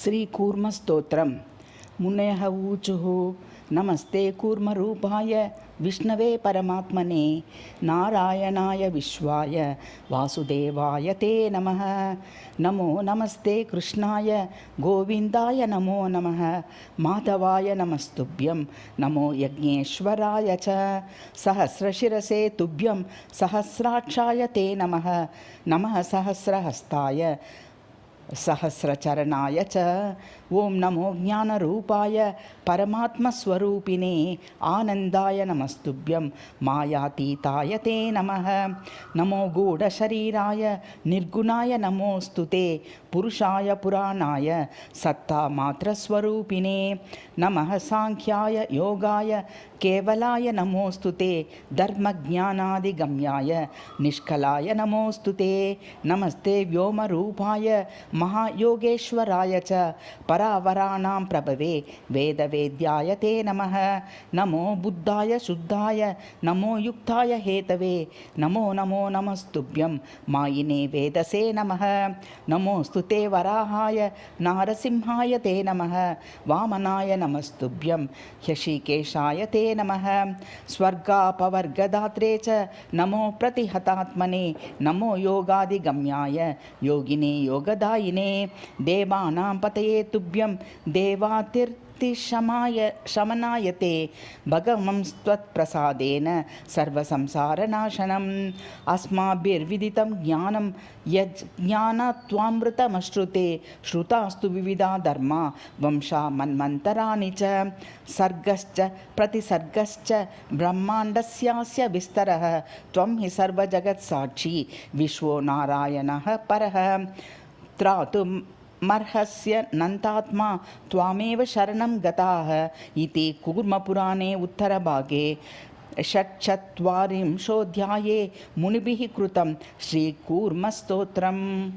श्रीकूर्मस्तोत्रम् मुनयः ऊचुः नमस्ते कूर्मरूपाय विष्णवे परमात्मने नारायणाय विश्वाय वासुदेवाय ते नमः। नमो नमस्ते कृष्णाय गोविन्दाय नमो नमः। माधवाय नमस्तुभ्यं नमो यज्ञेश्वराय च। सहस्रशिरसे तुभ्यं सहस्राक्षाय ते नमः। नमः सहस्रहस्ताय सहस्रचरणाय च। ओम नमो ज्ञानरूपाय परमात्मस्वरूपिणे आनन्दाय नमस्तुभ्यं मायातीताय ते नमः। नमो गूढशरीराय निर्गुणाय नमोऽस्तु ते पुरुषाय पुराणाय सत्तामात्रस्वरूपिणे। नमः सांख्याय योगाय केवलाय नमोऽस्तु ते धर्मज्ञानादिगम्याय निष्कलाय नमोऽस्तु ते। नमस्ते व्योमरूपाय महायोगेश्वराय च परावराणां प्रभवे वेदवेद्याय ते नमः। नमो बुद्धाय शुद्धाय नमो युक्ताय हेतवे नमो नमो नमस्तुभ्यं मायिने वेदसे नमः। नमोऽस्तु ते वराहाय नारसिंहाय ते नमः। वामनाय नमस्तुभ्यं ह्यशिकेशाय ते नमः। स्वर्गापवर्गदात्रे च नमो प्रतिहतात्मने नमो योगादिगम्याय योगिने योगदायिने। देवानां पतये तुभ्यं शमनाय ते भगवंस्त्वत्प्रसादेन सर्वसंसारनाशनम्। अस्माभिर्विदितं ज्ञानं यज्ज्ञानात्वामृतमश्नुते श्रुतास्तु विविधा धर्मा वंशा मन्वन्तराणि च। सर्गश्च प्रतिसर्गश्च ब्रह्माण्डस्यास्य विस्तरः त्वं हि सर्वजगत्साक्षी विश्वो नारायणः परः। त्रातुमर्हस्य नन्तात्मा त्वामेव शरणं गताः इति कूर्मपुराणे उत्तरभागे षट्चत्वारिंशोऽध्याये मुनिभिः कृतं श्रीकूर्मस्तोत्रम्।